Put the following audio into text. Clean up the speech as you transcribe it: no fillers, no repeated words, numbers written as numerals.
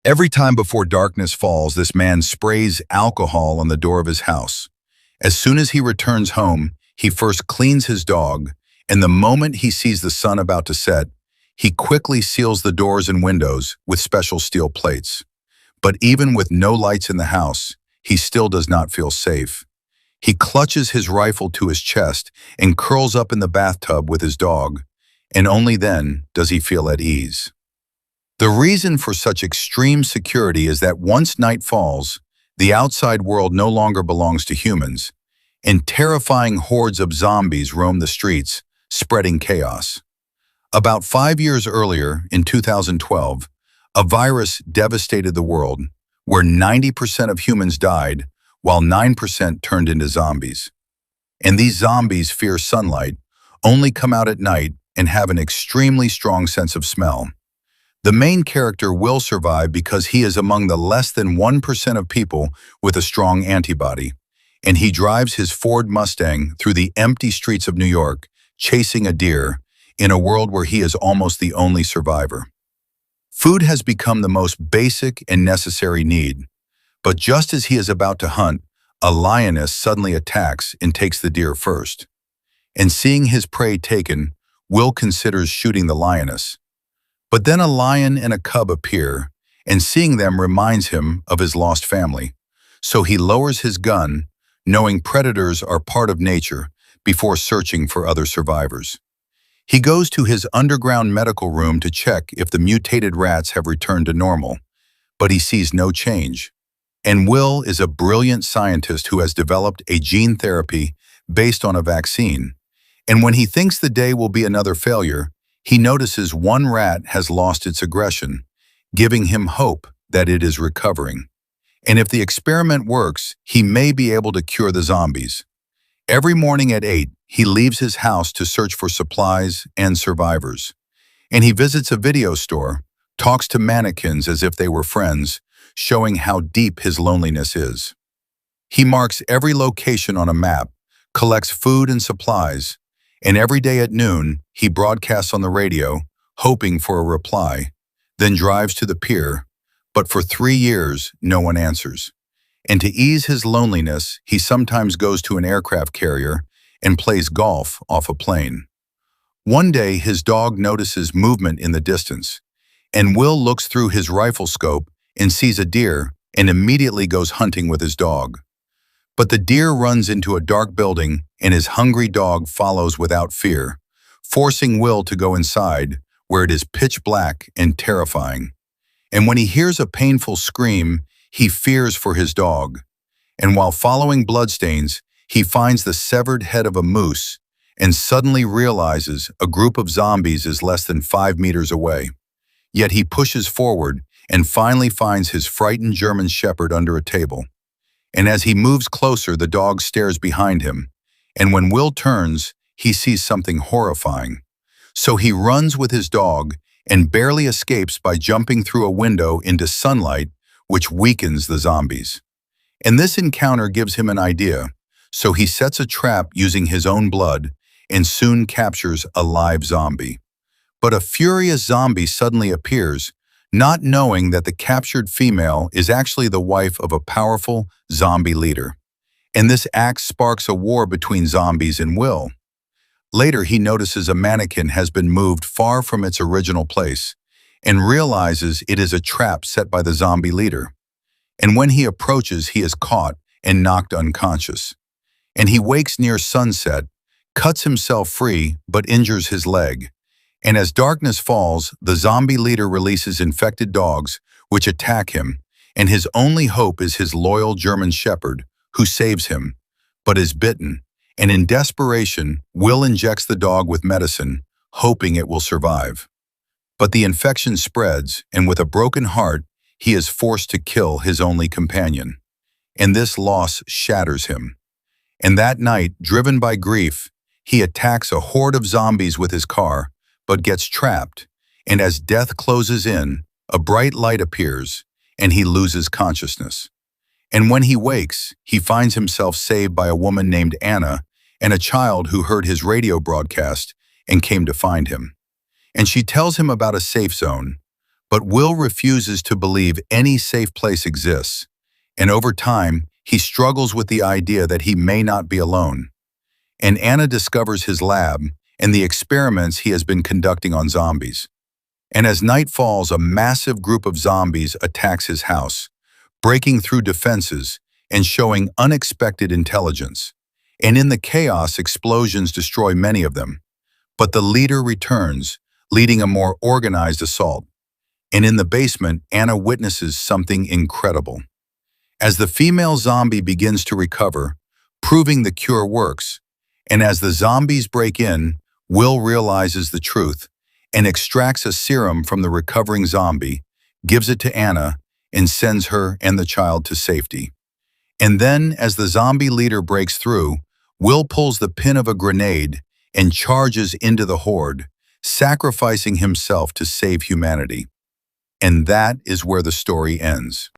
Every time before darkness falls, this man sprays alcohol on the door of his house. As soon as he returns home, he first cleans his dog, and the moment he sees the sun about to set, he quickly seals the doors and windows with special steel plates. But even with no lights in the house, he still does not feel safe. He clutches his rifle to his chest and curls up in the bathtub with his dog, and only then does he feel at ease. The reason for such extreme security is that once night falls, the outside world no longer belongs to humans, and terrifying hordes of zombies roam the streets, spreading chaos. About 5 years earlier, in 2012, a virus devastated the world, where 90% of humans died, while 9% turned into zombies. And these zombies fear sunlight, only come out at night, and have an extremely strong sense of smell. The main character will survive because he is among the less than 1% of people with a strong antibody, and he drives his Ford Mustang through the empty streets of New York, chasing a deer, in a world where he is almost the only survivor. Food has become the most basic and necessary need, but just as he is about to hunt, a lioness suddenly attacks and takes the deer first. And seeing his prey taken, Will considers shooting the lioness. But then a lion and a cub appear, and seeing them reminds him of his lost family. So he lowers his gun, knowing predators are part of nature, before searching for other survivors. He goes to his underground medical room to check if the mutated rats have returned to normal, but he sees no change. And Will is a brilliant scientist who has developed a gene therapy based on a vaccine. And when he thinks the day will be another failure, he notices one rat has lost its aggression, giving him hope that it is recovering. And if the experiment works, he may be able to cure the zombies. Every morning at 8, he leaves his house to search for supplies and survivors. And he visits a video store, talks to mannequins as if they were friends, showing how deep his loneliness is. He marks every location on a map, collects food and supplies, and every day at noon, he broadcasts on the radio, hoping for a reply, then drives to the pier, but for 3 years, no one answers. And to ease his loneliness, he sometimes goes to an aircraft carrier and plays golf off a plane. One day, his dog notices movement in the distance, and Will looks through his rifle scope and sees a deer and immediately goes hunting with his dog. But the deer runs into a dark building and his hungry dog follows without fear, forcing Will to go inside, where it is pitch black and terrifying. And when he hears a painful scream, he fears for his dog. And while following bloodstains, he finds the severed head of a moose and suddenly realizes a group of zombies is less than 5 meters away. Yet he pushes forward and finally finds his frightened German shepherd under a table. And as he moves closer, the dog stares behind him, and when Will turns, he sees something horrifying. So he runs with his dog and barely escapes by jumping through a window into sunlight, which weakens the zombies. And this encounter gives him an idea, so he sets a trap using his own blood and soon captures a live zombie. But a furious zombie suddenly appears, not knowing that the captured female is actually the wife of a powerful zombie leader. And this act sparks a war between zombies and Will. Later, he notices a mannequin has been moved far from its original place and realizes it is a trap set by the zombie leader. And when he approaches, he is caught and knocked unconscious. And he wakes near sunset, cuts himself free, but injures his leg. And as darkness falls, the zombie leader releases infected dogs, which attack him, and his only hope is his loyal German shepherd, who saves him, but is bitten, and in desperation, Will injects the dog with medicine, hoping it will survive. But the infection spreads, and with a broken heart, he is forced to kill his only companion. And this loss shatters him. And that night, driven by grief, he attacks a horde of zombies with his car, but gets trapped, and as death closes in, a bright light appears, and he loses consciousness. And when he wakes, he finds himself saved by a woman named Anna and a child who heard his radio broadcast and came to find him. And she tells him about a safe zone, But Will refuses to believe any safe place exists, and over time, he struggles with the idea that he may not be alone. And Anna discovers his lab and the experiments he has been conducting on zombies. And as night falls, a massive group of zombies attacks his house, breaking through defenses and showing unexpected intelligence. And in the chaos, explosions destroy many of them. But the leader returns, leading a more organized assault. And in the basement, Anna witnesses something incredible. As the female zombie begins to recover, proving the cure works, and as the zombies break in, Will realizes the truth and extracts a serum from the recovering zombie, gives it to Anna, and sends her and the child to safety. And then, as the zombie leader breaks through, Will pulls the pin of a grenade and charges into the horde, sacrificing himself to save humanity. And that is where the story ends.